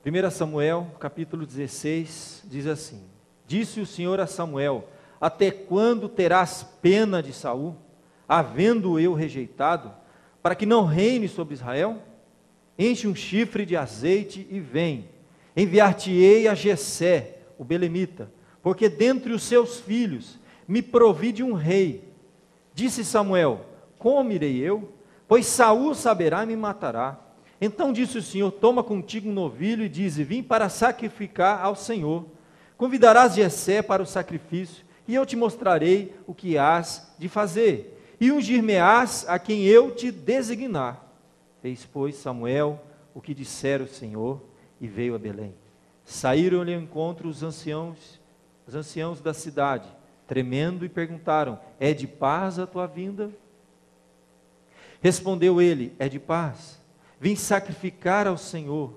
1 Samuel, capítulo 16, diz assim: Disse o Senhor a Samuel: Até quando terás pena de Saul, havendo eu rejeitado, para que não reine sobre Israel? Enche um chifre de azeite e vem. Enviar-te-ei a Jessé, o belemita, porque dentre os seus filhos me provi de um rei. Disse Samuel: Como irei eu? Pois Saul saberá e me matará. Então disse o Senhor: Toma contigo um novilho e dize: Vim para sacrificar ao Senhor. Convidarás Jessé para o sacrifício, e eu te mostrarei o que hás de fazer, e ungir-me-ás a quem eu te designar. Fez, pois, Samuel o que dissera o Senhor, e veio a Belém. Saíram-lhe ao encontro os anciãos da cidade, tremendo, e perguntaram: É de paz a tua vinda? Respondeu ele: É de paz. Vim sacrificar ao Senhor.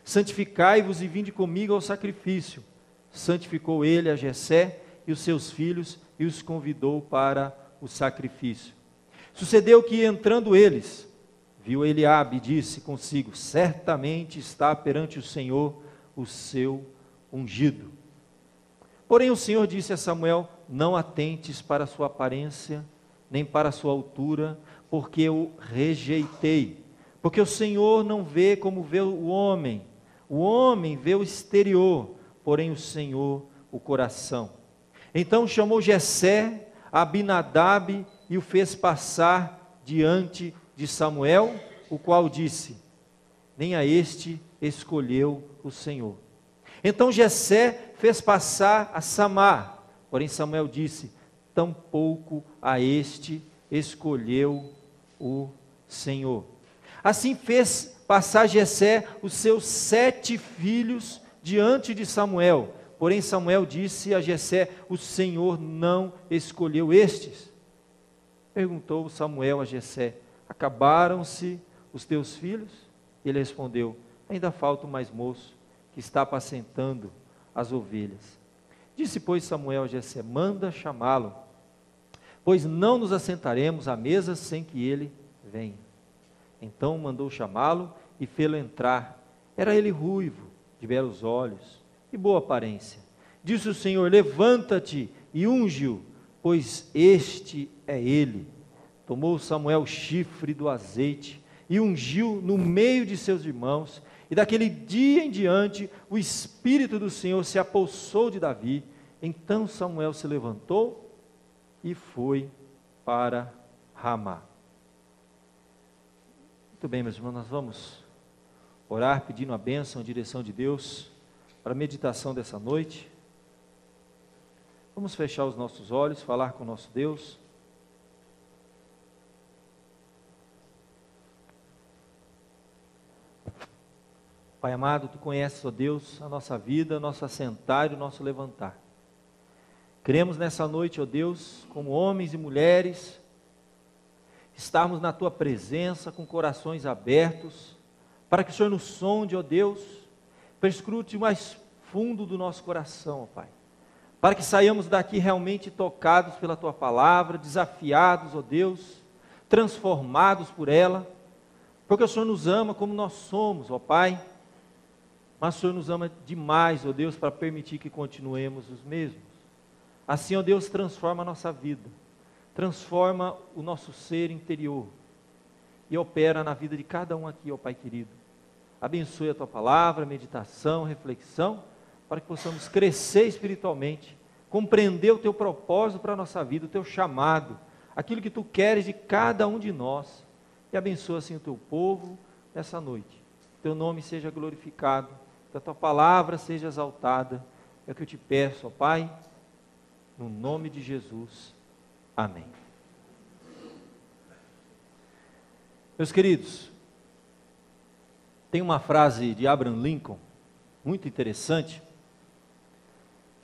Santificai-vos e vinde comigo ao sacrifício. Santificou ele a Jessé e os seus filhos e os convidou para o sacrifício. Sucedeu que, entrando eles, viu Eliabe e disse consigo: Certamente está perante o Senhor o seu ungido. Porém o Senhor disse a Samuel: Não atentes para a sua aparência, nem para a sua altura, porque eu rejeitei. Porque o Senhor não vê como vê o homem vê o exterior, porém o Senhor o coração. Então chamou Jessé a Abinadab e o fez passar diante de Samuel, o qual disse: Nem a este escolheu o Senhor. Então Jessé fez passar a Samar, porém Samuel disse: Tampouco a este escolheu o Senhor. Assim fez passar Jessé os seus 7 filhos diante de Samuel. Porém Samuel disse a Jessé: O Senhor não escolheu estes. Perguntou Samuel a Jessé: Acabaram-se os teus filhos? Ele respondeu: Ainda falta o mais moço, que está apacentando as ovelhas. Disse, pois, Samuel a Jessé: Manda chamá-lo, pois não nos assentaremos à mesa sem que ele venha. Então mandou chamá-lo e fê-lo entrar. Era ele ruivo, de belos olhos e boa aparência. Disse o Senhor: Levanta-te e unge-o, pois este é ele. Tomou Samuel o chifre do azeite e ungiu no meio de seus irmãos. E daquele dia em diante o Espírito do Senhor se apossou de Davi. Então Samuel se levantou e foi para Ramá. Muito bem, meus irmãos, nós vamos orar pedindo a bênção, a direção de Deus para a meditação dessa noite. Vamos fechar os nossos olhos, falar com o nosso Deus. Pai amado, Tu conheces, ó Deus, a nossa vida, nosso assentar e o nosso levantar. Queremos nessa noite, ó Deus, como homens e mulheres, estarmos na Tua presença com corações abertos, para que o Senhor nos sonde, ó Deus, perscrute o mais fundo do nosso coração, ó Pai, para que saiamos daqui realmente tocados pela Tua palavra, desafiados, ó Deus, transformados por ela, porque o Senhor nos ama como nós somos, ó Pai, mas o Senhor nos ama demais, ó Deus, para permitir que continuemos os mesmos. Assim, ó Deus, transforma a nossa vida, transforma o nosso ser interior e opera na vida de cada um aqui, ó Pai querido. Abençoe a Tua palavra, meditação, reflexão, para que possamos crescer espiritualmente, compreender o Teu propósito para a nossa vida, o Teu chamado, aquilo que Tu queres de cada um de nós. E abençoa assim o Teu povo nessa noite. Teu nome seja glorificado, que a Tua palavra seja exaltada. É o que eu te peço, ó Pai, no nome de Jesus. Amém. Meus queridos, tem uma frase de Abraham Lincoln, muito interessante,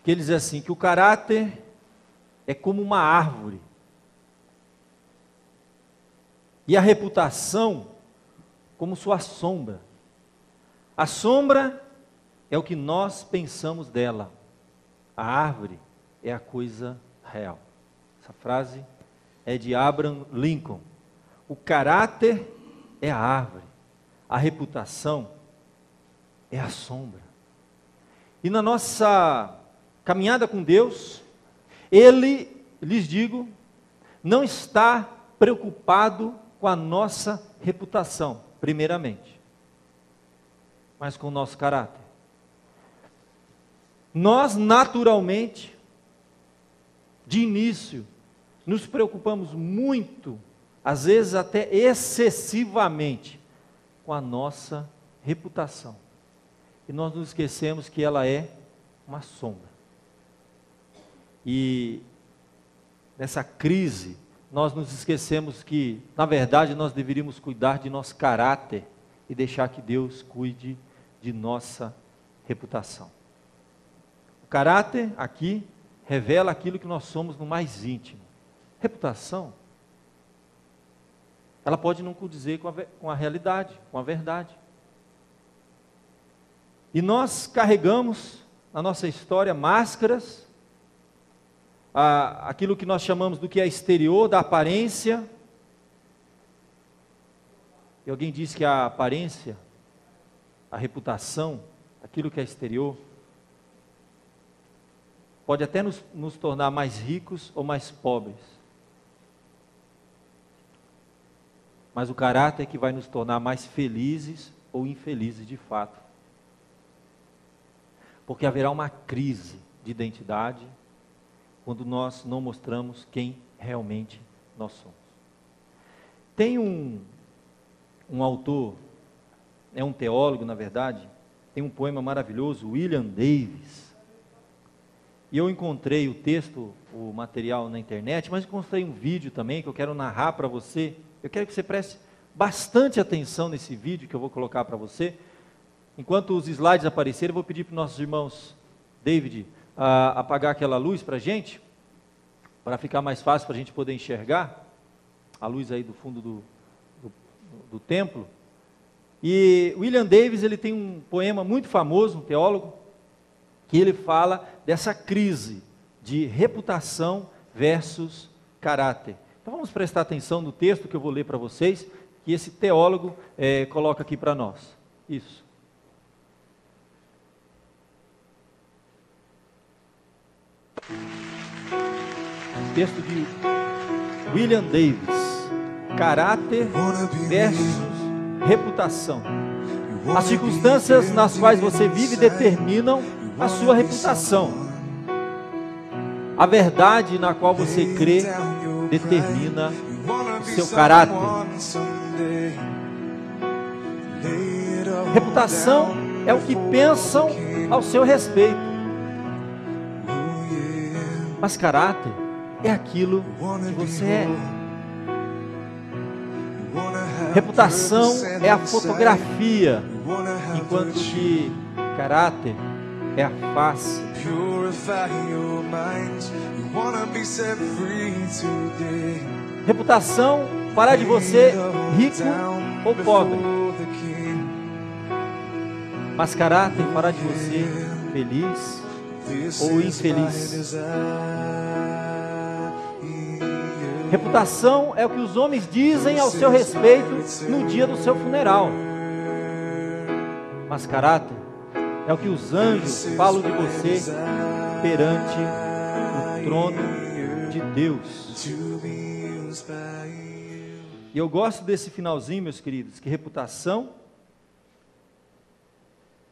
que ele diz assim, que o caráter é como uma árvore, e a reputação como sua sombra. A sombra é o que nós pensamos dela, a árvore é a coisa real. Essa frase é de Abraham Lincoln. O caráter é a árvore, a reputação é a sombra. E na nossa caminhada com Deus, Ele, lhes digo, não está preocupado com a nossa reputação, primeiramente, mas com o nosso caráter. Nós, naturalmente, de início, nos preocupamos muito, às vezes até excessivamente, com a nossa reputação. E nós nos esquecemos que ela é uma sombra. E nessa crise, nós nos esquecemos que, na verdade, nós deveríamos cuidar de nosso caráter e deixar que Deus cuide de nossa reputação. O caráter, aqui, revela aquilo que nós somos no mais íntimo. Reputação, ela pode não condizer com a realidade, com a verdade. E nós carregamos na nossa história máscaras, aquilo que nós chamamos do que é exterior, da aparência. E alguém disse que a aparência, a reputação, aquilo que é exterior, pode até nos tornar mais ricos ou mais pobres. Mas o caráter é que vai nos tornar mais felizes ou infelizes de fato. Porque haverá uma crise de identidade quando nós não mostramos quem realmente nós somos. Tem um autor, é um teólogo na verdade, tem um poema maravilhoso, William Davis. E eu encontrei o texto, o material na internet, mas encontrei um vídeo também que eu quero narrar para você. Eu quero que você preste bastante atenção nesse vídeo que eu vou colocar para você. Enquanto os slides aparecerem, eu vou pedir para os nossos irmãos, David, apagar aquela luz para a gente, para ficar mais fácil para a gente poder enxergar, a luz aí do fundo do templo. E William Davis, ele tem um poema muito famoso, um teólogo, que ele fala dessa crise de reputação versus caráter. Então vamos prestar atenção no texto que eu vou ler para vocês, que esse teólogo coloca aqui para nós. Isso. Texto de William Davis, caráter versus reputação. As circunstâncias nas quais você vive determinam a sua reputação. A verdade na qual você crê determina o seu caráter. Reputação é o que pensam ao seu respeito. Mas caráter é aquilo que você é. Reputação é a fotografia, enquanto que caráter é a face. Reputação fará de você rico ou pobre, mas caráter fará de você feliz ou infeliz. Reputação é o que os homens dizem ao seu respeito no dia do seu funeral, mas caráter é o que os anjos falam de você perante o trono de Deus. E eu gosto desse finalzinho, meus queridos, que reputação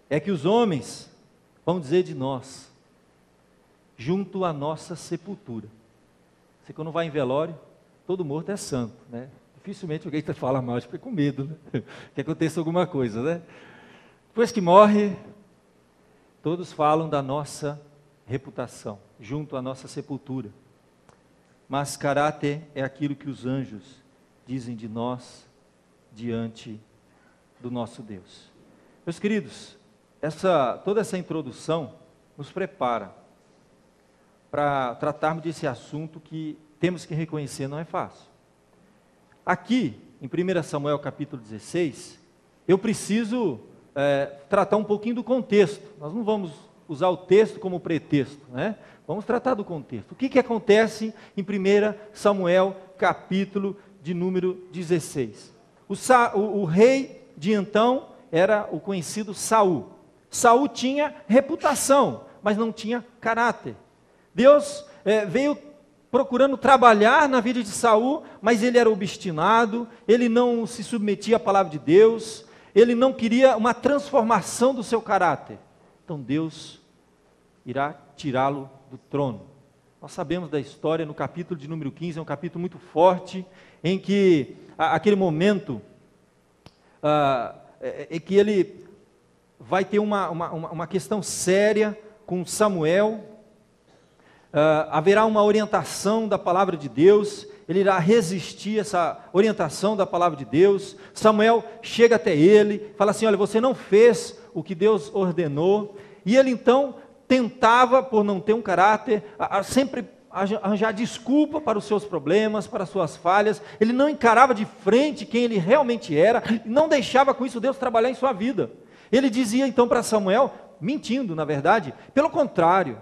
é que os homens vão dizer de nós, junto à nossa sepultura. Você quando vai em velório, todo morto é santo, né? Dificilmente alguém fala mal, fica com medo, né? Que aconteça alguma coisa, né? Depois que morre, todos falam da nossa reputação, junto à nossa sepultura. Mas caráter é aquilo que os anjos dizem de nós diante do nosso Deus. Meus queridos, toda essa introdução nos prepara para tratarmos desse assunto que temos que reconhecer não é fácil. Aqui, em 1 Samuel capítulo 16, eu preciso tratar um pouquinho do contexto. Nós não vamos usar o texto como pretexto, né? Vamos tratar do contexto. O que acontece em 1 Samuel capítulo de número 16? O rei de então era o conhecido Saul. Saul tinha reputação, mas não tinha caráter. Deus veio procurando trabalhar na vida de Saul, mas ele era obstinado, ele não se submetia à palavra de Deus, ele não queria uma transformação do seu caráter. Então Deus irá tirá-lo do trono. Nós sabemos da história no capítulo de número 15, é um capítulo muito forte, em que aquele momento em que ele vai ter uma questão séria com Samuel. Haverá uma orientação da palavra de Deus, ele irá resistir essa orientação da palavra de Deus. Samuel chega até ele, fala assim: olha, você não fez o que Deus ordenou. E ele então tentava, por não ter um caráter, sempre arranjar desculpa para os seus problemas, para as suas falhas. Ele não encarava de frente quem ele realmente era, e não deixava com isso Deus trabalhar em sua vida. Ele dizia então para Samuel, mentindo na verdade: pelo contrário,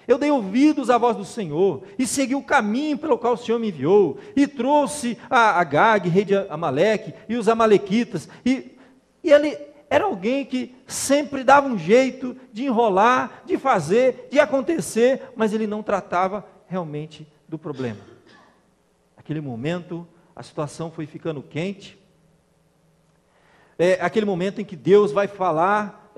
eu dei ouvidos à voz do Senhor, e segui o caminho pelo qual o Senhor me enviou, e trouxe a Agag, rei de Amaleque, e os amalequitas, e ele era alguém que sempre dava um jeito de enrolar, de fazer, de acontecer, mas ele não tratava realmente do problema. Naquele momento, a situação foi ficando quente, aquele momento em que Deus vai falar,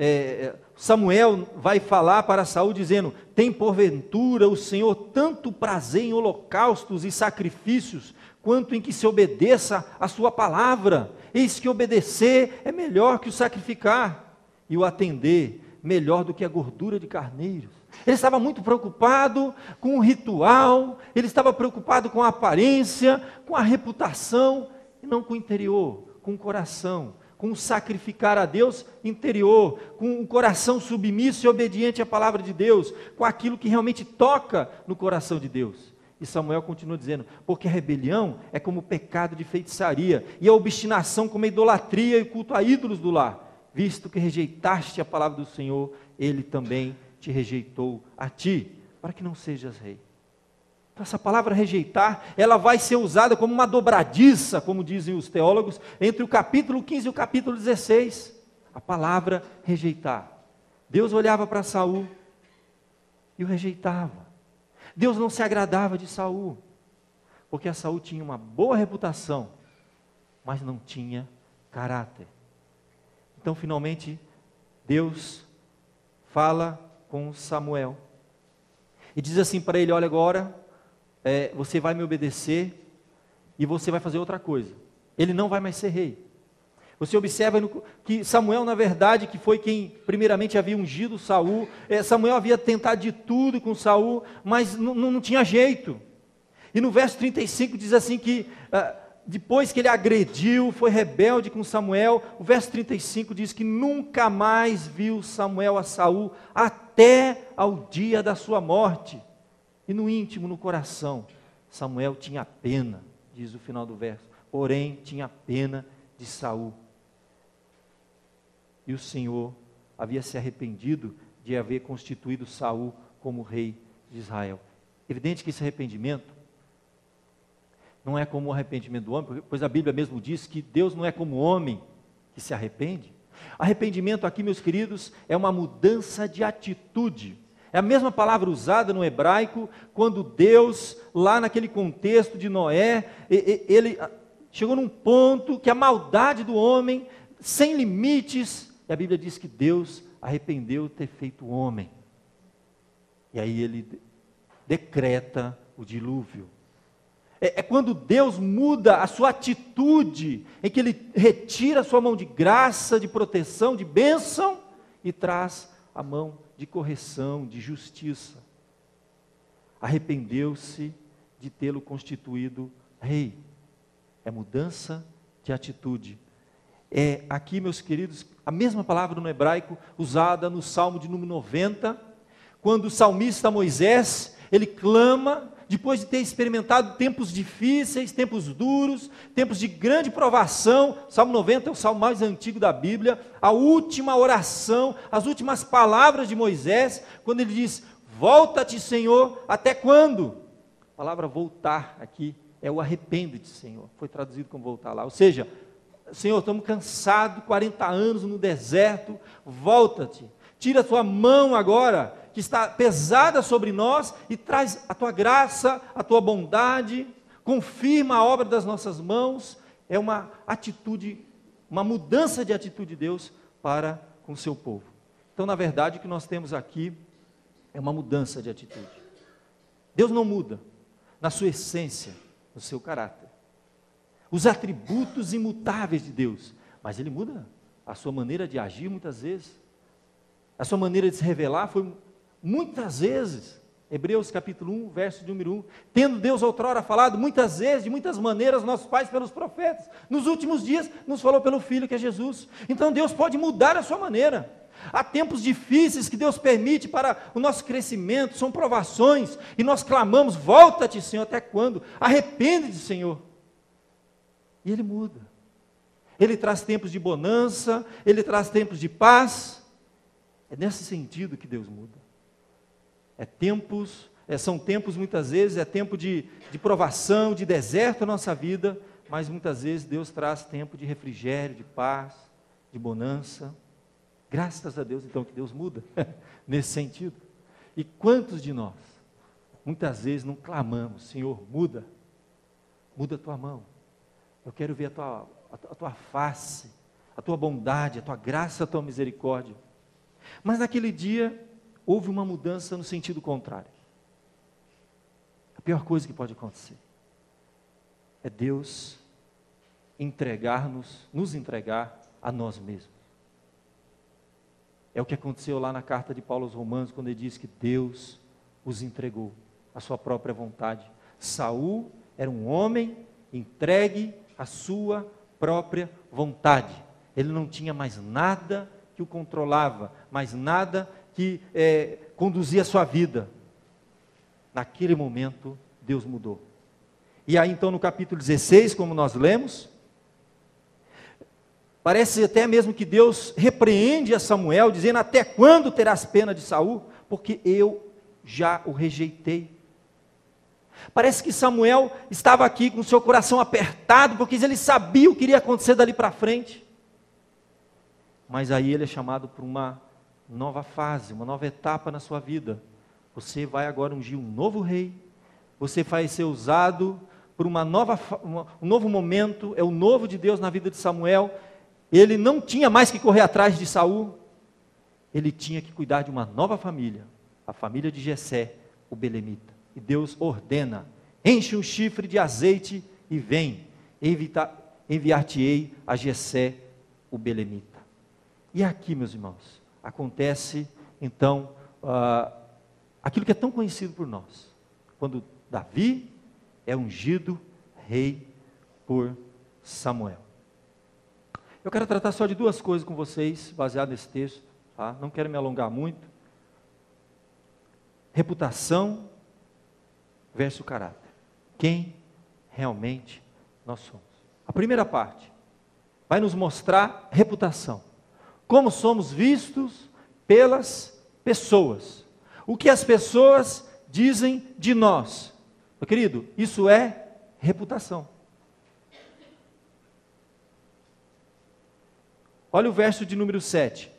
Samuel vai falar para Saul dizendo: tem porventura o Senhor tanto prazer em holocaustos e sacrifícios, quanto em que se obedeça a sua palavra? Eis que obedecer é melhor que o sacrificar, e o atender melhor do que a gordura de carneiros. Ele estava muito preocupado com o ritual, ele estava preocupado com a aparência, com a reputação, e não com o interior, com o coração, com o sacrificar a Deus interior, com um coração submisso e obediente à palavra de Deus, com aquilo que realmente toca no coração de Deus. E Samuel continua dizendo: porque a rebelião é como o pecado de feitiçaria, e a obstinação como a idolatria e o culto a ídolos do lar. Visto que rejeitaste a palavra do Senhor, ele também te rejeitou a ti, para que não sejas rei. Então, essa palavra rejeitar, ela vai ser usada como uma dobradiça, como dizem os teólogos, entre o capítulo 15 e o capítulo 16. A palavra rejeitar. Deus olhava para Saul e o rejeitava. Deus não se agradava de Saul, porque a Saul tinha uma boa reputação, mas não tinha caráter. Então, finalmente, Deus fala com Samuel e diz assim para ele: olha, agora você vai me obedecer e você vai fazer outra coisa. Ele não vai mais ser rei. Você observa que Samuel, na verdade, que foi quem primeiramente havia ungido Saul, Samuel havia tentado de tudo com Saul, mas não tinha jeito. E no verso 35 diz assim que depois que ele agrediu, foi rebelde com Samuel, o verso 35 diz que nunca mais viu Samuel a Saul até ao dia da sua morte. E no íntimo, no coração, Samuel tinha pena, diz o final do verso, porém tinha pena de Saul. E o Senhor havia se arrependido de haver constituído Saul como rei de Israel. Evidente que esse arrependimento não é como o arrependimento do homem, pois a Bíblia mesmo diz que Deus não é como o homem que se arrepende. Arrependimento aqui, meus queridos, é uma mudança de atitude. É a mesma palavra usada no hebraico, quando Deus, lá naquele contexto de Noé, ele chegou num ponto que a maldade do homem, sem limites, e a Bíblia diz que Deus arrependeu de ter feito o homem. E aí ele decreta o dilúvio. É quando Deus muda a sua atitude, em que Ele retira a sua mão de graça, de proteção, de bênção, e traz a mão de correção, de justiça. Arrependeu-se de tê-lo constituído rei. É mudança de atitude. É aqui, meus queridos, a mesma palavra no hebraico, usada no Salmo de número 90, quando o salmista Moisés, ele clama, depois de ter experimentado tempos difíceis, tempos duros, tempos de grande provação. Salmo 90 é o salmo mais antigo da Bíblia, a última oração, as últimas palavras de Moisés, quando ele diz: volta-te, Senhor, até quando? A palavra voltar aqui é o arrepende-te, Senhor, foi traduzido como voltar lá, ou seja, Senhor, estamos cansados, 40 anos no deserto, volta-te. Tira a tua mão agora, que está pesada sobre nós, e traz a tua graça, a tua bondade, confirma a obra das nossas mãos. É uma atitude, uma mudança de atitude de Deus para com o seu povo. Então, na verdade, o que nós temos aqui é uma mudança de atitude. Deus não muda na sua essência, no seu caráter. Os atributos imutáveis de Deus, mas Ele muda a sua maneira de agir muitas vezes. A sua maneira de se revelar foi muitas vezes, Hebreus capítulo 1, verso de número 1, tendo Deus outrora falado muitas vezes, de muitas maneiras, nossos pais pelos profetas, nos últimos dias nos falou pelo Filho que é Jesus. Então Deus pode mudar a sua maneira. Há tempos difíceis que Deus permite para o nosso crescimento, são provações, e nós clamamos, volta-te Senhor, até quando? Arrepende-te Senhor. E Ele muda. Ele traz tempos de bonança, Ele traz tempos de paz. É nesse sentido que Deus muda. São tempos muitas vezes, é tempo de provação, de deserto na nossa vida, mas muitas vezes Deus traz tempo de refrigério, de paz, de bonança. Graças a Deus então que Deus muda, nesse sentido. E quantos de nós, muitas vezes não clamamos, Senhor, muda a tua mão, eu quero ver a tua face, a tua bondade, a tua graça, a tua misericórdia. Mas naquele dia, houve uma mudança no sentido contrário. A pior coisa que pode acontecer é Deus nos entregar a nós mesmos. É o que aconteceu lá na carta de Paulo aos Romanos, quando ele diz que Deus os entregou à sua própria vontade. Saul era um homem entregue à sua própria vontade. Ele não tinha mais nada que o controlava, mais nada que conduzia a sua vida. Naquele momento, Deus mudou. E aí então no capítulo 16, como nós lemos, parece até mesmo que Deus repreende a Samuel, dizendo, até quando terás pena de Saul? Porque eu já o rejeitei. Parece que Samuel estava aqui com o seu coração apertado, porque ele sabia o que iria acontecer dali para frente. Mas aí ele é chamado para uma nova fase, uma nova etapa na sua vida. Você vai agora ungir um novo rei, você vai ser usado por um novo momento, é o novo de Deus na vida de Samuel. Ele não tinha mais que correr atrás de Saul, ele tinha que cuidar de uma nova família, a família de Jessé, o belemita. E Deus ordena, enche um chifre de azeite e vem, enviar-te-ei a Jessé, o belemita. E aqui, meus irmãos, acontece então aquilo que é tão conhecido por nós, quando Davi é ungido rei por Samuel. Eu quero tratar só de duas coisas com vocês, baseado nesse texto, tá? Não quero me alongar muito. Reputação versus caráter. Quem realmente nós somos. A primeira parte vai nos mostrar reputação. Como somos vistos pelas pessoas. O que as pessoas dizem de nós. Meu querido, isso é reputação. Olha o verso de número 7.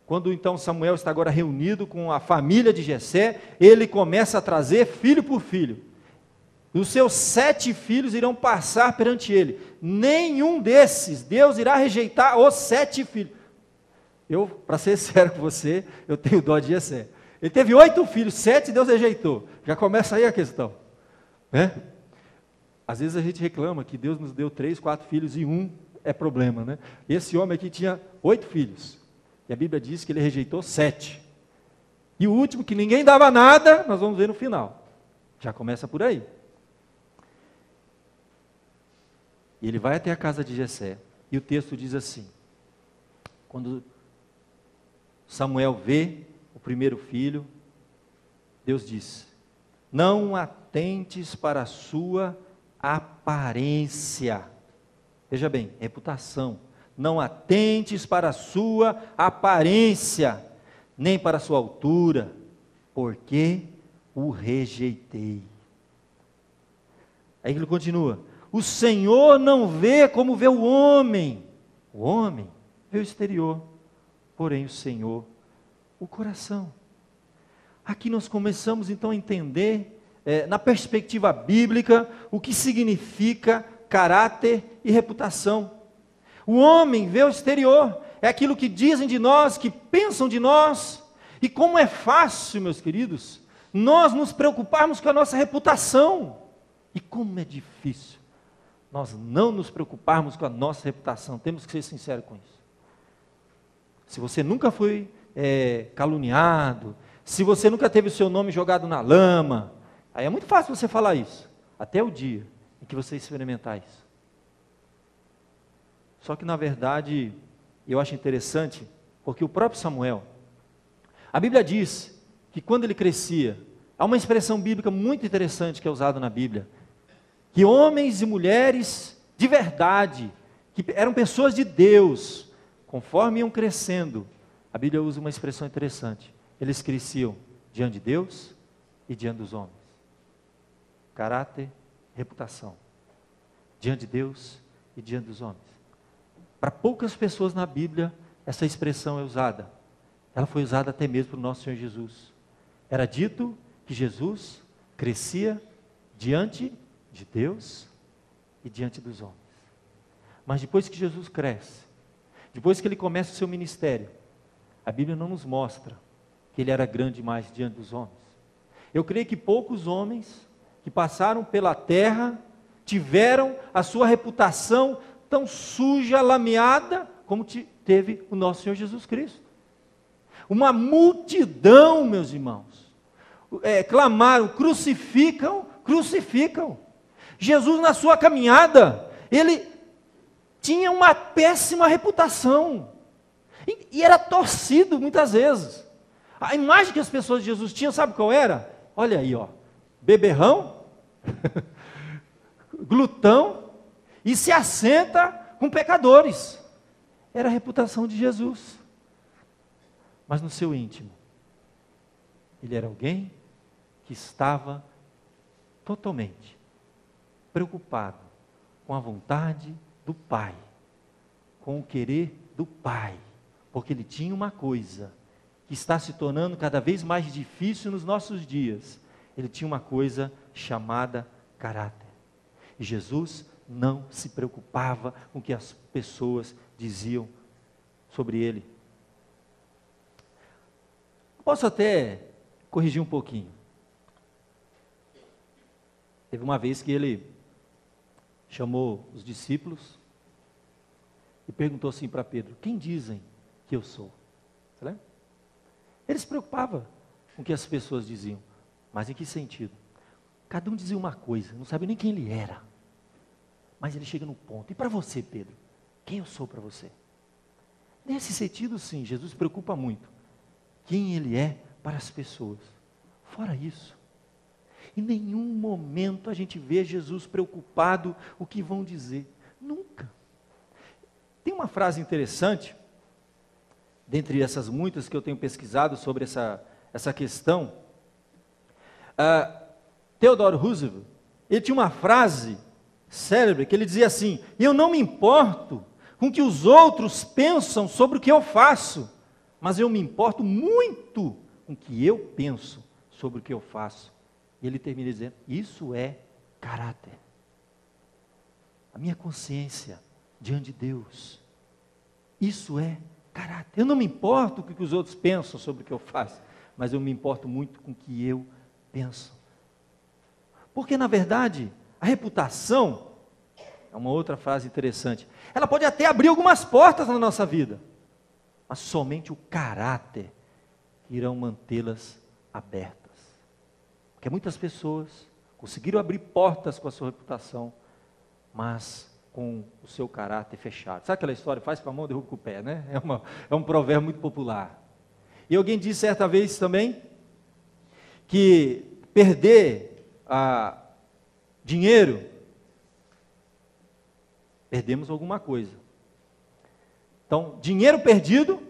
Quando então Samuel está agora reunido com a família de Jessé, ele começa a trazer filho por filho. Os seus 7 filhos irão passar perante ele. Nenhum desses, Deus irá rejeitar os 7 filhos. Para ser sério com você, eu tenho dó de Jessé. Ele teve 8 filhos, 7 Deus rejeitou. Já começa aí a questão. Né? Às vezes a gente reclama que Deus nos deu 3, 4 filhos e um é problema, né? Esse homem aqui tinha 8 filhos. E a Bíblia diz que ele rejeitou 7. E o último, que ninguém dava nada, nós vamos ver no final. Já começa por aí. E ele vai até a casa de Jessé. E o texto diz assim: quando Samuel vê o primeiro filho, Deus diz: não atentes para a sua aparência. Veja bem, reputação. Não atentes para a sua aparência, nem para a sua altura, porque o rejeitei. Aí ele continua: o Senhor não vê como vê o homem vê o exterior, porém o Senhor, o coração. Aqui nós começamos então a entender, na perspectiva bíblica, o que significa caráter e reputação. O homem vê o exterior, é aquilo que dizem de nós, que pensam de nós, e como é fácil, meus queridos, nós nos preocuparmos com a nossa reputação, e como é difícil nós não nos preocuparmos com a nossa reputação. Temos que ser sinceros com isso. Se você nunca foi caluniado, se você nunca teve o seu nome jogado na lama, aí é muito fácil você falar isso, até o dia em que você experimentar isso. Só que na verdade, eu acho interessante, porque o próprio Samuel, a Bíblia diz que quando ele crescia, há uma expressão bíblica muito interessante que é usada na Bíblia, que homens e mulheres de verdade, que eram pessoas de Deus, conforme iam crescendo, a Bíblia usa uma expressão interessante, eles cresciam diante de Deus e diante dos homens. Caráter, reputação, diante de Deus e diante dos homens. Para poucas pessoas na Bíblia, essa expressão é usada. Ela foi usada até mesmo pelo nosso Senhor Jesus. Era dito que Jesus crescia diante de Deus e diante dos homens. Mas depois que Jesus cresce, depois que ele começa o seu ministério, a Bíblia não nos mostra que ele era grande mais diante dos homens. Eu creio que poucos homens que passaram pela terra tiveram a sua reputação tão suja, lameada, como teve o nosso Senhor Jesus Cristo. Uma multidão, meus irmãos, clamaram, crucificam, crucificam. Jesus, na sua caminhada, ele tinha uma péssima reputação, e era torcido muitas vezes. A imagem que as pessoas de Jesus tinham, sabe qual era? Olha aí, ó, beberrão, glutão, e se assenta com pecadores. Era a reputação de Jesus. Mas no seu íntimo, ele era alguém que estava totalmente preocupado com a vontade do Pai, com o querer do Pai, porque ele tinha uma coisa que está se tornando cada vez mais difícil nos nossos dias. Ele tinha uma coisa chamada caráter. E Jesus não se preocupava com o que as pessoas diziam sobre ele. Posso até corrigir um pouquinho. Teve uma vez que ele chamou os discípulos e perguntou assim para Pedro: quem dizem que eu sou? Você lembra? Ele se preocupava com o que as pessoas diziam. Mas em que sentido? Cada um dizia uma coisa, não sabia nem quem ele era. Mas ele chega no ponto: e para você, Pedro? Quem eu sou para você? Nesse sentido, sim, Jesus se preocupa muito quem ele é para as pessoas. Fora isso, em nenhum momento a gente vê Jesus preocupado o que vão dizer. Nunca. Tem uma frase interessante, dentre essas muitas que eu tenho pesquisado sobre essa questão. Theodore Roosevelt, ele tinha uma frase célebre que ele dizia assim: eu não me importo com o que os outros pensam sobre o que eu faço, mas eu me importo muito com o que eu penso sobre o que eu faço. E ele termina dizendo: isso é caráter. A minha consciência diante de Deus, isso é caráter. Eu não me importo com o que os outros pensam sobre o que eu faço, mas eu me importo muito com o que eu penso. Porque, na verdade, a reputação, é uma outra frase interessante, ela pode até abrir algumas portas na nossa vida, mas somente o caráter irão mantê-las abertas. Porque muitas pessoas conseguiram abrir portas com a sua reputação, mas com o seu caráter fechado. Sabe aquela história, faz com a mão, derruba com o pé, né? É um provérbio muito popular. E alguém disse certa vez também, que perder dinheiro, perdemos alguma coisa. Então, dinheiro perdido,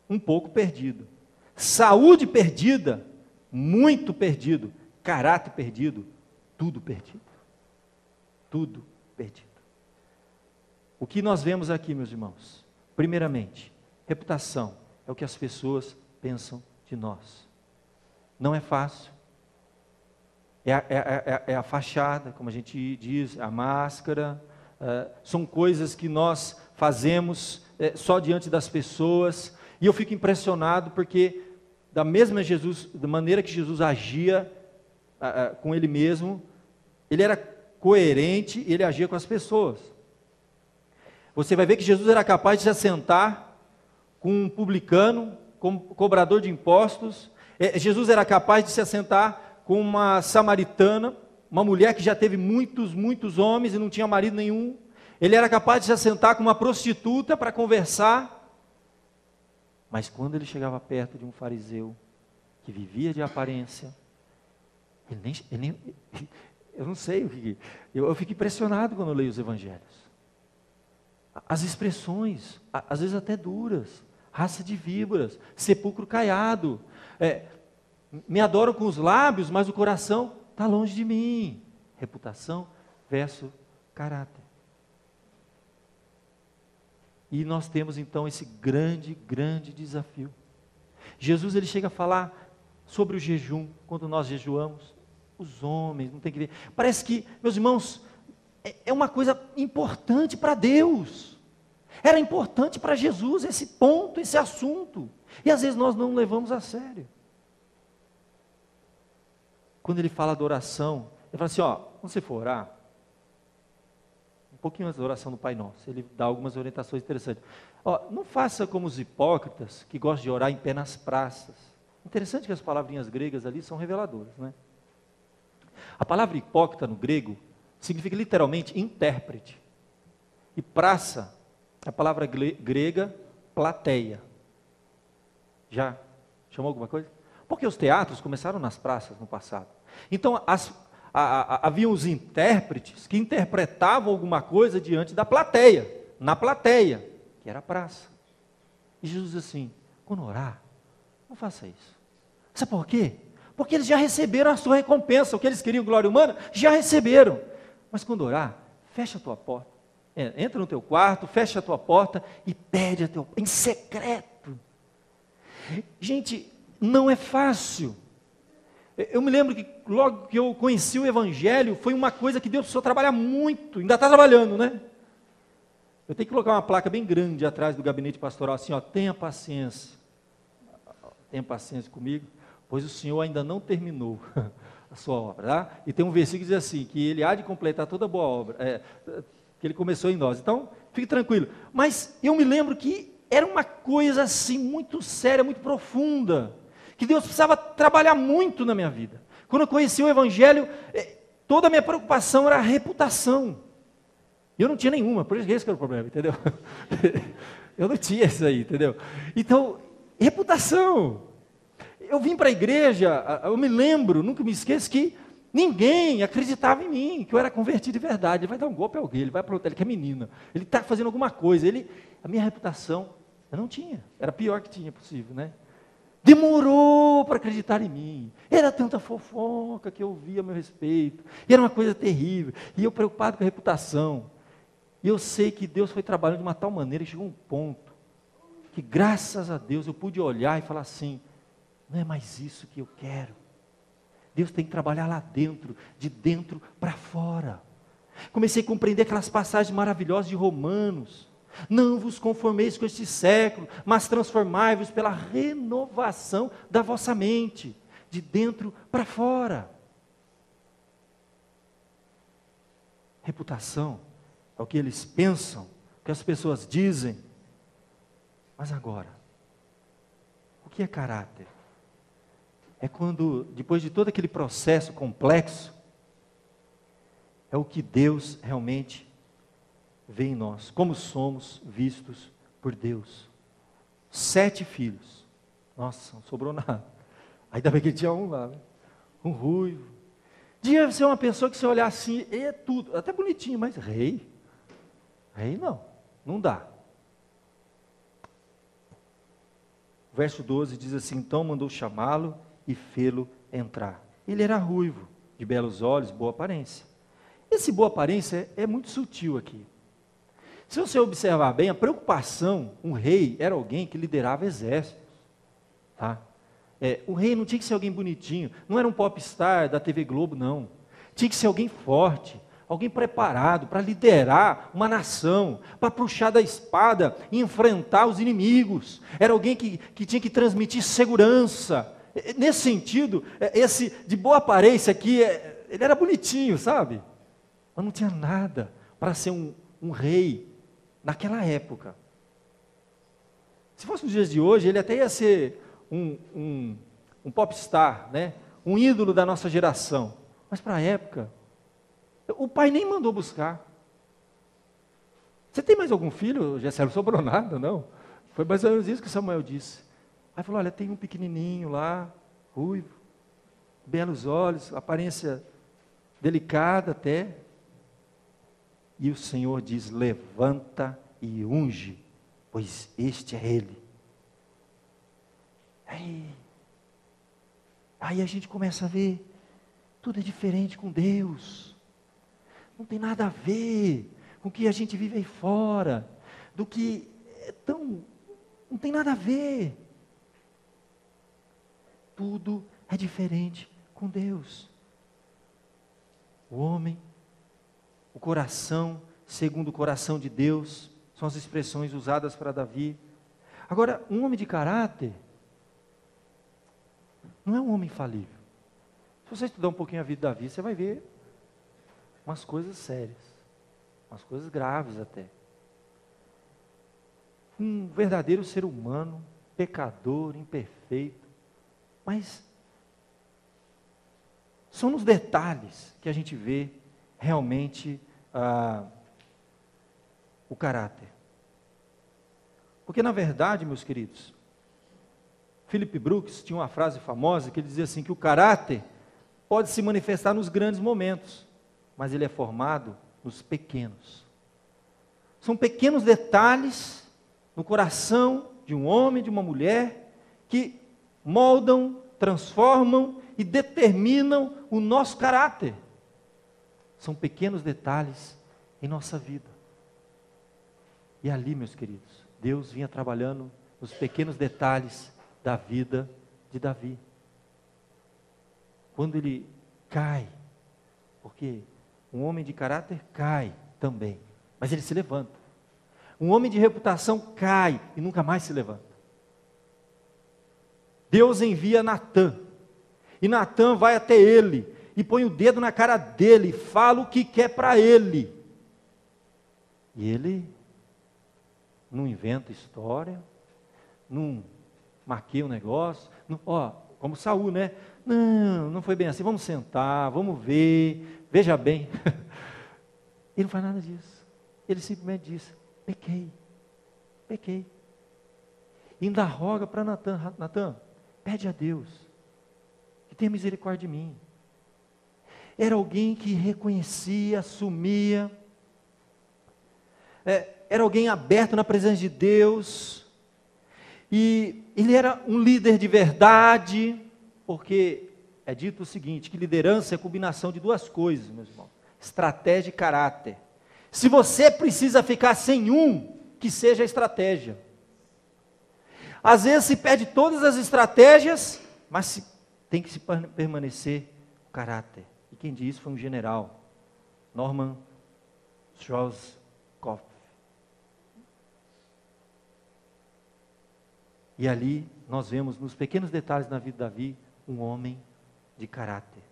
um pouco perdido. Saúde perdida, muito perdido. Caráter perdido, tudo perdido. Tudo perdido. O que nós vemos aqui, meus irmãos? Primeiramente, reputação é o que as pessoas pensam de nós. Não é fácil. É a fachada, como a gente diz, a máscara, são coisas que nós fazemos só diante das pessoas, e eu fico impressionado porque da maneira que Jesus agia com Ele mesmo, Ele era coerente e Ele agia com as pessoas. Você vai ver que Jesus era capaz de se assentar com um publicano, com um cobrador de impostos. Jesus era capaz de se assentar com uma samaritana, uma mulher que já teve muitos homens e não tinha marido nenhum. Ele era capaz de se assentar com uma prostituta para conversar. Mas quando ele chegava perto de um fariseu que vivia de aparência, eu não sei o que... Eu fico impressionado quando eu leio os evangelhos. As expressões, às vezes até duras, raça de víboras, sepulcro caiado, me adoram com os lábios, mas o coração está longe de mim. Reputação versus caráter. E nós temos então esse grande desafio. Jesus ele chega a falar sobre o jejum, quando nós jejuamos, os homens, não tem que ver. Parece que, meus irmãos, é uma coisa importante para Deus. Era importante para Jesus esse ponto, esse assunto. E às vezes nós não levamos a sério. Quando ele fala da oração, ele fala assim, quando você for orar, um pouquinho antes da oração do Pai Nosso, ele dá algumas orientações interessantes. Não faça como os hipócritas, que gostam de orar em pé nas praças. Interessante que as palavrinhas gregas ali são reveladoras, né? A palavra hipócrita no grego significa literalmente intérprete. E praça, a palavra grega, plateia. Já chamou alguma coisa? Porque os teatros começaram nas praças no passado. Então, havia os intérpretes que interpretavam alguma coisa diante da plateia, na plateia, que era a praça. E Jesus diz assim, quando orar, não faça isso. Sabe por quê? Porque eles já receberam a sua recompensa, o que eles queriam, glória humana, já receberam. Mas quando orar, fecha a tua porta, entra no teu quarto, fecha a tua porta e pede em secreto. Gente, não é fácil. Eu me lembro que logo que eu conheci o Evangelho, foi uma coisa que Deus precisou trabalhar muito, ainda está trabalhando, né? Eu tenho que colocar uma placa bem grande atrás do gabinete pastoral, assim, tenha paciência comigo, pois o Senhor ainda não terminou a sua obra, tá? E tem um versículo que diz assim, que Ele há de completar toda boa obra, que Ele começou em nós. Então, fique tranquilo. Mas eu me lembro que era uma coisa assim, muito séria, muito profunda, que Deus precisava trabalhar muito na minha vida. Quando eu conheci o Evangelho, toda a minha preocupação era a reputação. E eu não tinha nenhuma, por isso que esse era o problema, entendeu? Eu não tinha isso aí, entendeu? Então, reputação. Eu vim para a igreja, eu me lembro, nunca me esqueço, que ninguém acreditava em mim, que eu era convertido de verdade. Ele vai dar um golpe a alguém, ele vai para o hotel, ele que é menina, ele está fazendo alguma coisa. A minha reputação, eu não tinha, era a pior que tinha possível, né? Demorou para acreditar em mim. Era tanta fofoca que eu via a meu respeito. E era uma coisa terrível. E eu preocupado com a reputação. E eu sei que Deus foi trabalhando de uma tal maneira, que chegou um ponto, que graças a Deus eu pude olhar e falar assim, não é mais isso que eu quero. Deus tem que trabalhar lá dentro, de dentro para fora. Comecei a compreender aquelas passagens maravilhosas de Romanos. Não vos conformeis com este século, mas transformai-vos pela renovação da vossa mente, de dentro para fora. Reputação é o que eles pensam, o que as pessoas dizem. Mas agora, o que é caráter? É quando, depois de todo aquele processo complexo, é o que Deus realmente vê em nós, como somos vistos por Deus. 7 filhos. Nossa, não sobrou nada. Ainda bem que tinha um lá, né? Um ruivo. Devia ser uma pessoa que você olhar assim, é tudo, até bonitinho, mas rei não dá. Verso 12 diz assim, então mandou chamá-lo e fê-lo entrar. Ele era ruivo, de belos olhos, boa aparência. Esse boa aparência é muito sutil aqui. Se você observar bem, a preocupação, um rei era alguém que liderava exércitos. tá? O rei não tinha que ser alguém bonitinho, não era um popstar da TV Globo, não. Tinha que ser alguém forte, alguém preparado para liderar uma nação, para puxar da espada e enfrentar os inimigos. Era alguém que tinha que transmitir segurança. Nesse sentido, esse de boa aparência aqui, ele era bonitinho, sabe? Mas não tinha nada para ser um rei naquela época. Se fosse nos dias de hoje, ele até ia ser um popstar, né? Um ídolo da nossa geração. Mas para a época, o pai nem mandou buscar. Você tem mais algum filho, Gessé? Não sobrou nada, não. Foi mais ou menos isso que Samuel disse. Aí falou, olha, tem um pequenininho lá, ruivo, belos olhos, aparência delicada até. E o Senhor diz, levanta e unge, pois este é ele. Aí a gente começa a ver, tudo é diferente com Deus. Não tem nada a ver com o que a gente vive aí fora, do que é tão, não tem nada a ver. Tudo é diferente com Deus. O homem, o coração, segundo o coração de Deus, são as expressões usadas para Davi. Agora, um homem de caráter, não é um homem falível. Se você estudar um pouquinho a vida de Davi, você vai ver umas coisas sérias, umas coisas graves até. Um verdadeiro ser humano, pecador, imperfeito, mas são nos detalhes que a gente vê realmente o caráter. Porque na verdade, meus queridos, Philip Brooks tinha uma frase famosa que ele dizia assim, que o caráter pode se manifestar nos grandes momentos, mas ele é formado nos pequenos. São pequenos detalhes no coração de um homem, de uma mulher, que moldam, transformam e determinam o nosso caráter. São pequenos detalhes em nossa vida. E ali, meus queridos, Deus vinha trabalhando nos pequenos detalhes da vida de Davi. Quando ele cai, porque um homem de caráter cai também, mas ele se levanta. Um homem de reputação cai e nunca mais se levanta. Deus envia Natã, e Natã vai até ele, e põe o dedo na cara dele, e fala o que quer para ele. E ele não inventa história, não maqueia um negócio, como Saul, né? Não foi bem assim, vamos sentar, vamos ver, veja bem. Ele não faz nada disso. Ele simplesmente diz, pequei. E ainda roga para Natã, pede a Deus, que tenha misericórdia de mim. Era alguém que reconhecia, assumia, era alguém aberto na presença de Deus, e ele era um líder de verdade, porque é dito o seguinte, que liderança é a combinação de duas coisas, meus irmãos, estratégia e caráter. Se você precisa ficar sem um, que seja a estratégia. Às vezes se perde todas as estratégias, mas tem que se permanecer o caráter. E quem disse foi um general, Norman Schwarzkopf. E ali nós vemos nos pequenos detalhes da vida de Davi, um homem de caráter.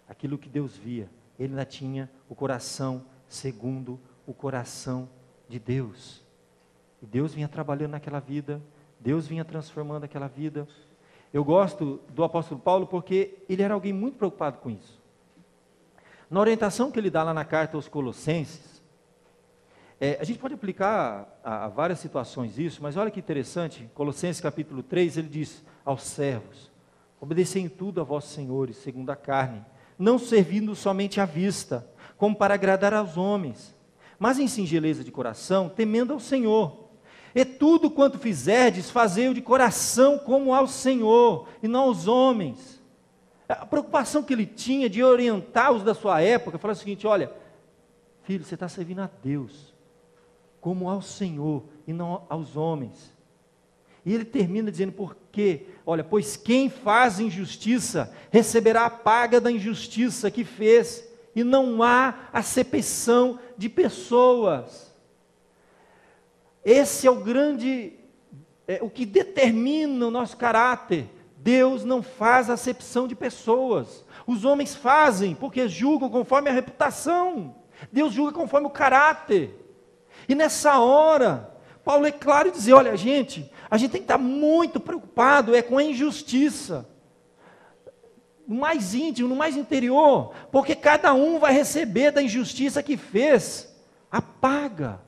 Aquilo que Deus via, ele ainda tinha o coração segundo o coração de Deus. E Deus vinha trabalhando naquela vida, Deus vinha transformando aquela vida. Eu gosto do apóstolo Paulo porque ele era alguém muito preocupado com isso. Na orientação que ele dá lá na carta aos Colossenses, a gente pode aplicar a várias situações isso, mas olha que interessante, Colossenses capítulo 3, ele diz aos servos, obedecei em tudo a vossos senhores, segundo a carne, não servindo somente à vista, como para agradar aos homens, mas em singeleza de coração, temendo ao Senhor. E tudo quanto fizerdes, fazei-o de coração como ao Senhor, e não aos homens. A preocupação que ele tinha de orientar os da sua época, falar o seguinte, olha, filho, você está servindo a Deus, como ao Senhor, e não aos homens. E ele termina dizendo, por quê? Olha, pois quem faz injustiça receberá a paga da injustiça que fez, e não há acepção de pessoas. Esse é o grande, o que determina o nosso caráter. Deus não faz acepção de pessoas. Os homens fazem, porque julgam conforme a reputação. Deus julga conforme o caráter. E nessa hora, Paulo é claro em dizer, olha gente, a gente tem que estar muito preocupado com a injustiça. No mais íntimo, no mais interior, porque cada um vai receber da injustiça que fez a paga.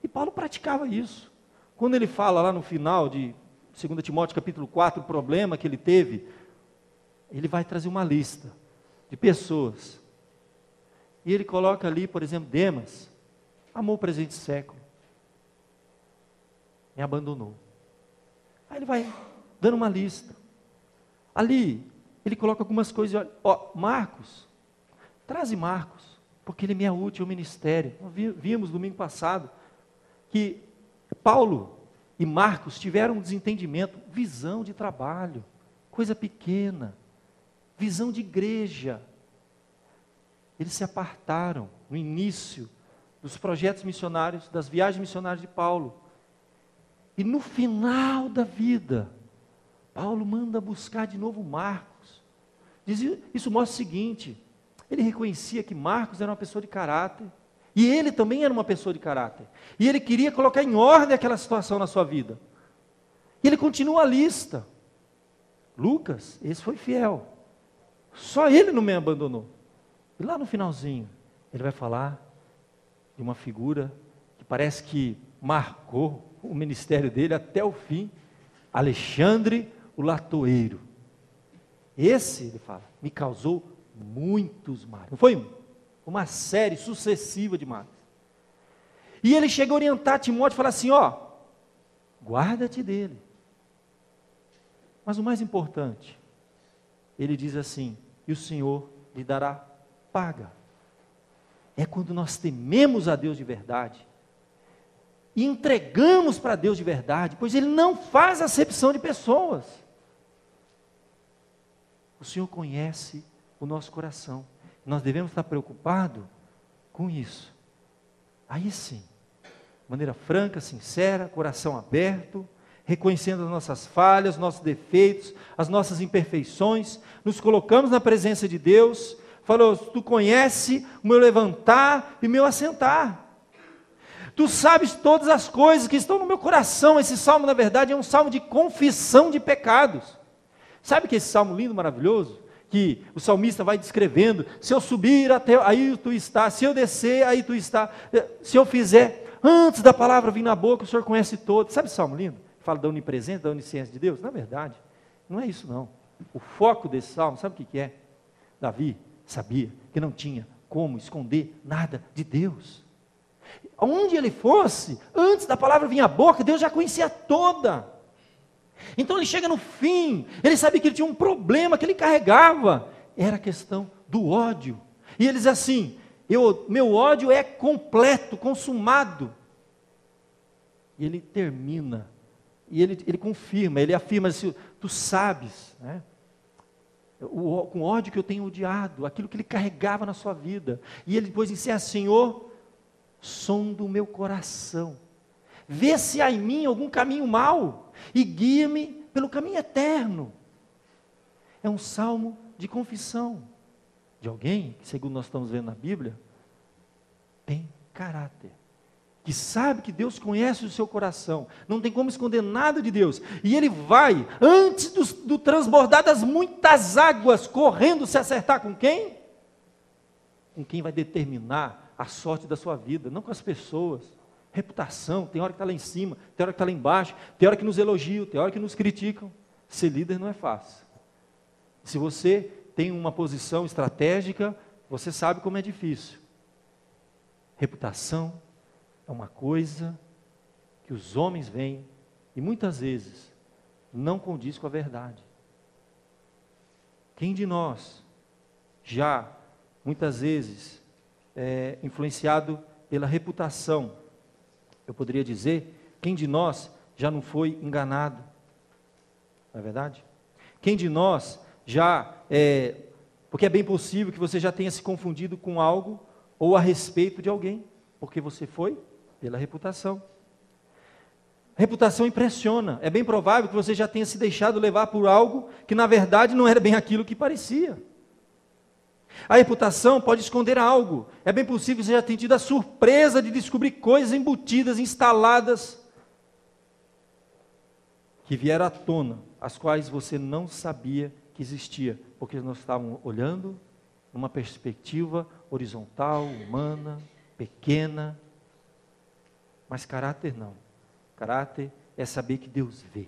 E Paulo praticava isso. Quando ele fala lá no final de 2 Timóteo capítulo 4, o problema que ele teve, ele vai trazer uma lista de pessoas. E ele coloca ali, por exemplo, Demas, amou o presente século, me abandonou. Aí ele vai dando uma lista. Ali, ele coloca algumas coisas, ó, Marcos, traze Marcos, porque ele me é útil ao ministério. Nós vimos domingo passado, que Paulo e Marcos tiveram um desentendimento, visão de trabalho, coisa pequena, visão de igreja. Eles se apartaram no início dos projetos missionários, das viagens missionárias de Paulo. E no final da vida, Paulo manda buscar de novo Marcos. Isso mostra o seguinte, ele reconhecia que Marcos era uma pessoa de caráter, e ele também era uma pessoa de caráter. E ele queria colocar em ordem aquela situação na sua vida. E ele continua a lista. Lucas, esse foi fiel. Só ele não me abandonou. E lá no finalzinho, ele vai falar de uma figura que parece que marcou o ministério dele até o fim, Alexandre o latoeiro. Esse, ele fala, me causou muitos males. Não foi um? Uma série sucessiva de males. E ele chega a orientar Timóteo e fala assim, ó, guarda-te dele. Mas o mais importante, ele diz assim, e o Senhor lhe dará paga. É quando nós tememos a Deus de verdade, e entregamos para Deus de verdade, pois Ele não faz acepção de pessoas. O Senhor conhece o nosso coração. Nós devemos estar preocupados com isso. Aí sim, de maneira franca, sincera, coração aberto, reconhecendo as nossas falhas, nossos defeitos, as nossas imperfeições, nos colocamos na presença de Deus, falou, tu conhece o meu levantar e o meu assentar. Tu sabes todas as coisas que estão no meu coração. Esse salmo, na verdade, é um salmo de confissão de pecados. Sabe que esse salmo lindo, maravilhoso? Que o salmista vai descrevendo, se eu subir até aí tu está, se eu descer aí tu está, se eu fizer, antes da palavra vir na boca, o Senhor conhece todo. Sabe esse salmo lindo? Fala da onipresença, da onisciência de Deus? Na verdade, não é isso não. O foco desse salmo, sabe o que é? Davi sabia que não tinha como esconder nada de Deus. Onde ele fosse, antes da palavra vir à boca, Deus já conhecia toda. Então ele chega no fim, ele sabia que ele tinha um problema que ele carregava, era a questão do ódio. E ele diz assim, meu ódio é completo, consumado. E ele termina, e ele confirma, ele afirma assim, tu sabes, né? Com o ódio que eu tenho odiado, aquilo que ele carregava na sua vida. E ele depois encerra, Senhor, sonda o meu coração, vê se há em mim algum caminho mau, e guia-me pelo caminho eterno. É um salmo de confissão, de alguém que, segundo nós estamos vendo na Bíblia, tem caráter, que sabe que Deus conhece o seu coração, não tem como esconder nada de Deus, e ele vai, antes do transbordar das muitas águas, correndo se acertar com quem? Com quem vai determinar a sorte da sua vida, não com as pessoas. Reputação, tem hora que está lá em cima, tem hora que está lá embaixo, tem hora que nos elogiam, tem hora que nos criticam. Ser líder não é fácil. Se você tem uma posição estratégica, você sabe como é difícil. Reputação é uma coisa que os homens veem e muitas vezes não condiz com a verdade. Quem de nós já, muitas vezes, influenciado pela reputação, eu poderia dizer, quem de nós já não foi enganado? Não é verdade? Quem de nós já, porque é bem possível que você já tenha se confundido com algo ou a respeito de alguém, porque você foi pela reputação. Reputação impressiona, é bem provável que você já tenha se deixado levar por algo que na verdade não era bem aquilo que parecia. A reputação pode esconder algo, é bem possível que você já tenha tido a surpresa de descobrir coisas embutidas, instaladas, que vieram à tona, as quais você não sabia que existia, porque nós estávamos olhando numa perspectiva horizontal, humana, pequena, mas caráter não. Caráter é saber que Deus vê.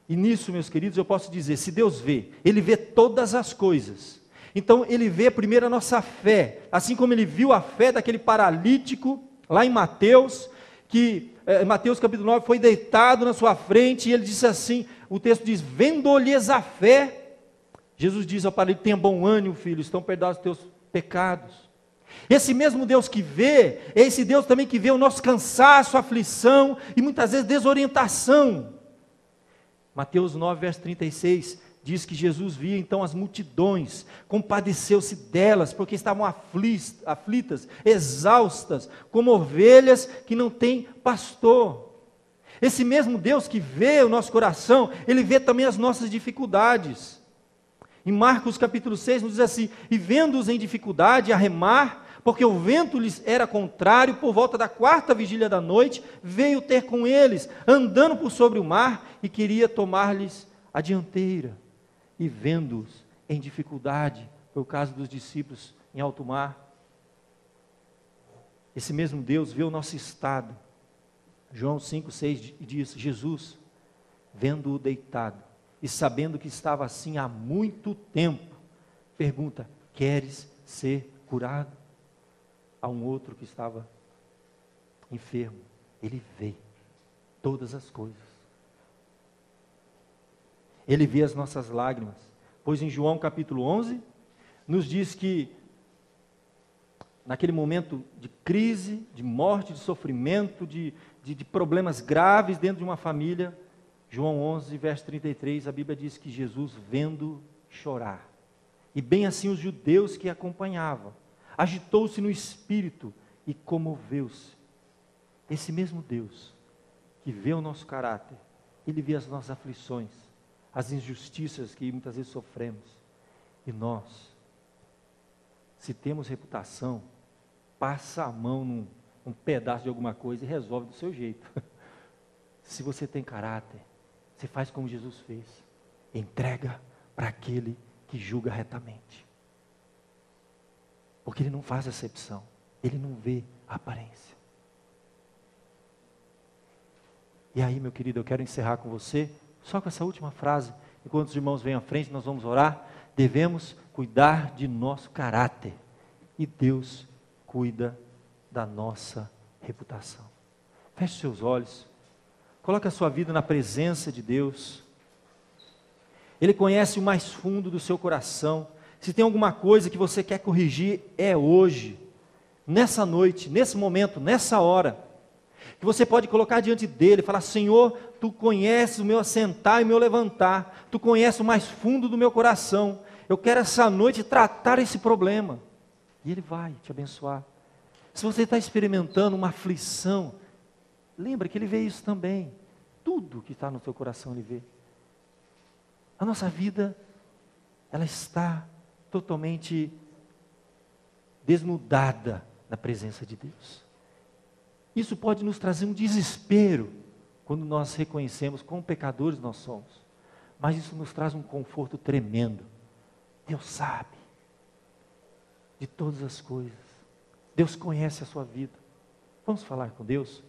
E nisso, meus queridos, eu posso dizer, se Deus vê, Ele vê todas as coisas. Então, Ele vê primeiro a nossa fé, assim como Ele viu a fé daquele paralítico, lá em Mateus, que Mateus capítulo 9, foi deitado na sua frente, e Ele disse assim, o texto diz, vendo-lhes a fé, Jesus diz ao paralítico, tenha bom ânimo, filho, estão perdoados os teus pecados. Esse mesmo Deus que vê, é esse Deus também que vê o nosso cansaço, aflição e muitas vezes desorientação. Mateus 9, verso 36, diz que Jesus via então as multidões, compadeceu-se delas, porque estavam aflitas, exaustas, como ovelhas que não têm pastor. Esse mesmo Deus que vê o nosso coração, Ele vê também as nossas dificuldades. Em Marcos capítulo 6 nos diz assim, e vendo-os em dificuldade a remar, porque o vento lhes era contrário, por volta da 4ª vigília da noite, veio ter com eles, andando por sobre o mar, e queria tomar-lhes a dianteira. E vendo-os em dificuldade, foi o caso dos discípulos em alto mar, esse mesmo Deus vê o nosso estado. João 5,6 diz, Jesus, vendo-o deitado, e sabendo que estava assim há muito tempo, pergunta, queres ser curado? A um outro que estava enfermo, Ele vê todas as coisas. Ele vê as nossas lágrimas, pois em João capítulo 11, nos diz que, naquele momento de crise, de morte, de sofrimento, de problemas graves dentro de uma família, João 11, verso 33, a Bíblia diz que Jesus vendo chorar, e bem assim os judeus que acompanhavam, agitou-se no espírito e comoveu-se. Esse mesmo Deus que vê o nosso caráter, Ele vê as nossas aflições, as injustiças que muitas vezes sofremos. E nós, se temos reputação, passa a mão num pedaço de alguma coisa e resolve do seu jeito. Se você tem caráter, você faz como Jesus fez. Entrega para aquele que julga retamente. Porque Ele não faz acepção. Ele não vê a aparência. E aí, meu querido, eu quero encerrar com você, só com essa última frase. Enquanto os irmãos vêm à frente, nós vamos orar. Devemos cuidar de nosso caráter. E Deus cuida da nossa reputação. Feche seus olhos. Coloque a sua vida na presença de Deus. Ele conhece o mais fundo do seu coração. Se tem alguma coisa que você quer corrigir, é hoje, nessa noite, nesse momento, nessa hora, que você pode colocar diante dele, falar, Senhor, Tu conheces o meu assentar e o meu levantar, Tu conheces o mais fundo do meu coração, eu quero essa noite tratar esse problema, e Ele vai te abençoar. Se você está experimentando uma aflição, lembra que Ele vê isso também, tudo que está no teu coração Ele vê. A nossa vida, ela está totalmente desnudada na presença de Deus. Isso pode nos trazer um desespero, quando nós reconhecemos quão pecadores nós somos, mas isso nos traz um conforto tremendo. Deus sabe de todas as coisas, Deus conhece a sua vida. Vamos falar com Deus?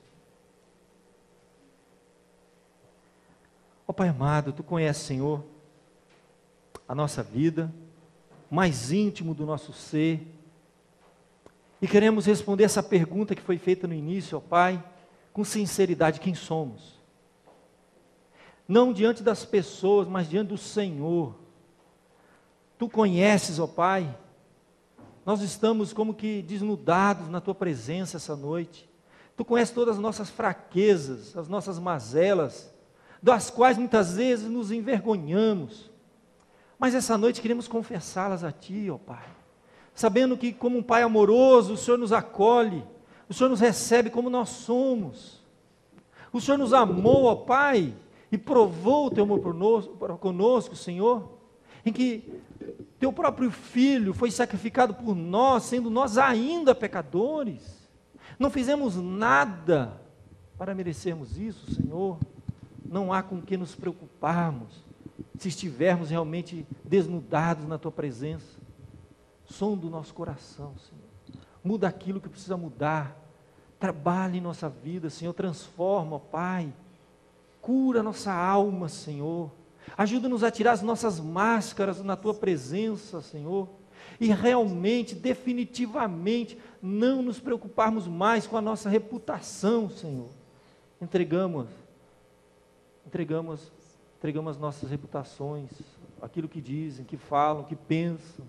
Ó Pai amado, Tu conheces, Senhor, a nossa vida, mais íntimo do nosso ser, e queremos responder essa pergunta que foi feita no início, ó Pai, com sinceridade, quem somos? Não diante das pessoas, mas diante do Senhor. Tu conheces, ó Pai, nós estamos como que desnudados na Tua presença essa noite, Tu conheces todas as nossas fraquezas, as nossas mazelas, das quais muitas vezes nos envergonhamos. Mas essa noite queremos confessá-las a Ti, ó Pai. Sabendo que como um Pai amoroso, o Senhor nos acolhe, o Senhor nos recebe como nós somos. O Senhor nos amou, ó Pai, e provou o Teu amor conosco, Senhor, em que Teu próprio Filho foi sacrificado por nós, sendo nós ainda pecadores. Não fizemos nada para merecermos isso, Senhor. Não há com que nos preocuparmos, se estivermos realmente desnudados na Tua presença. Sonda o nosso coração, Senhor. Muda aquilo que precisa mudar. Trabalhe em nossa vida, Senhor. Transforma, ó Pai. Cura nossa alma, Senhor. Ajuda-nos a tirar as nossas máscaras na Tua presença, Senhor. E realmente, definitivamente, não nos preocuparmos mais com a nossa reputação, Senhor. Entregamos as nossas reputações, aquilo que dizem, que falam, que pensam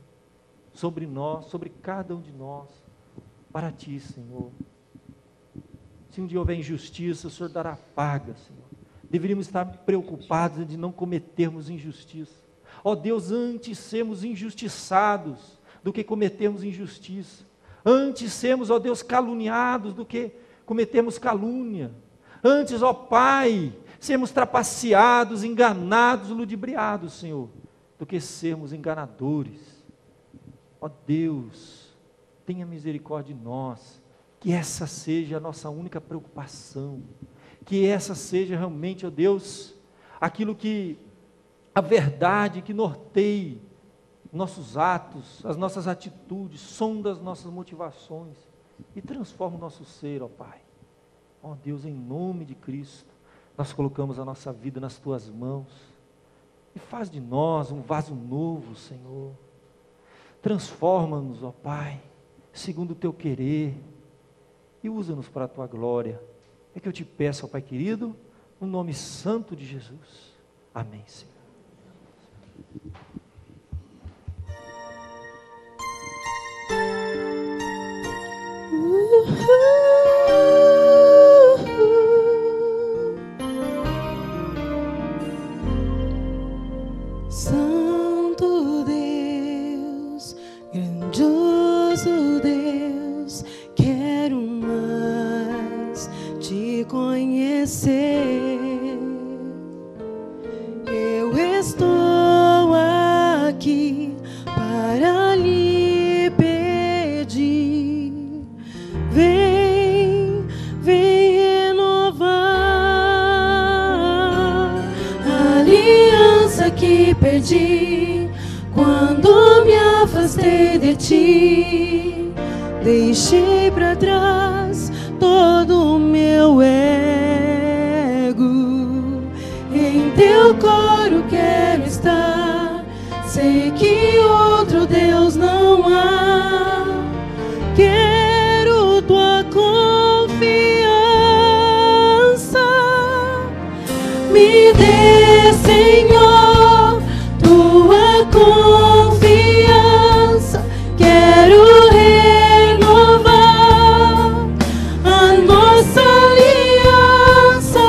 sobre nós, sobre cada um de nós, para Ti, Senhor. Se um dia houver injustiça, o Senhor dará paga, Senhor. Deveríamos estar preocupados de não cometermos injustiça. Ó Deus, antes sermos injustiçados do que cometermos injustiça. Antes sermos, ó Deus, caluniados do que cometermos calúnia. Antes, ó Pai, sermos trapaceados, enganados, ludibriados, Senhor, do que sermos enganadores. Ó Deus, tenha misericórdia de nós, que essa seja a nossa única preocupação, que essa seja realmente, ó Deus, aquilo que, a verdade que norteie nossos atos, as nossas atitudes, sonda as nossas motivações e transforma o nosso ser, ó Pai. Ó Deus, em nome de Cristo, nós colocamos a nossa vida nas Tuas mãos e faz de nós um vaso novo, Senhor. Transforma-nos, ó Pai, segundo o Teu querer e usa-nos para a Tua glória. É que eu te peço, ó Pai querido, no nome santo de Jesus. Amém, Senhor. Santo Deus, grandioso Deus, quero mais Te conhecer. Eu estou aqui para Lhe pedir. Vem renovar a aliança que perdi quando me afastei de Ti. Deixei para trás todo o meu ego. Em Teu coro quero estar. Sei que outro Deus não há. Quero Tua confiança. Me dê, Senhor, Tua confiança. Quero renovar a nossa aliança.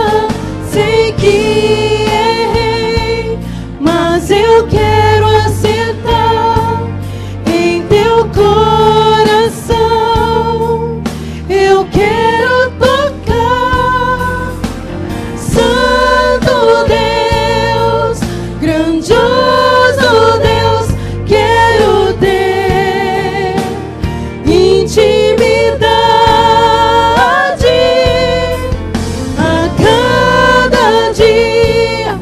Sei que errei, mas eu quero acertar em Teu coração. Eu quero tocar. Santo Deus, grandioso Deus, quero ter intimidade a cada dia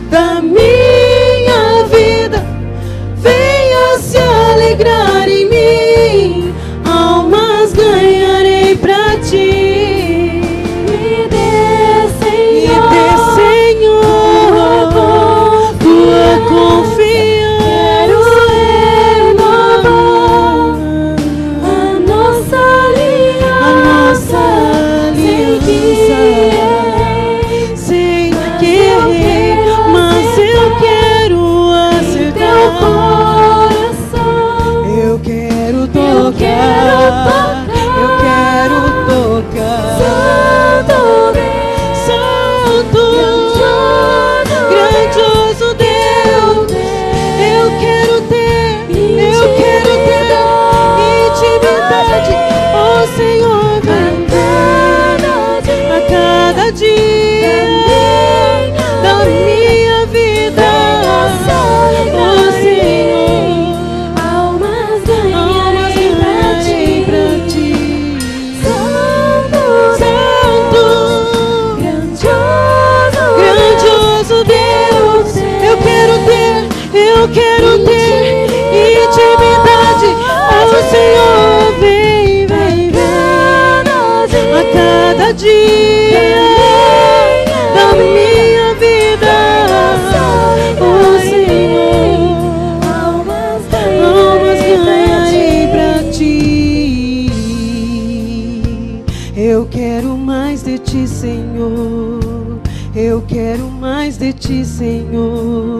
da minha vida. ti, Senhor.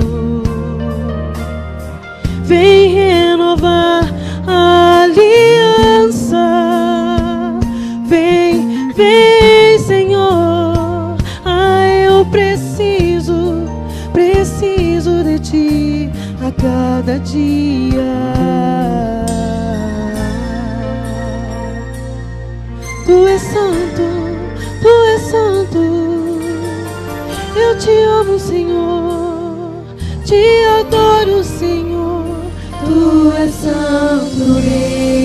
Vem renovar a aliança. Vem, vem, Senhor. Eu preciso de ti a cada dia. Tu és santo, tu és santo. Eu te amo, Senhor. Te adoro, Senhor. Tu és santo, Rei.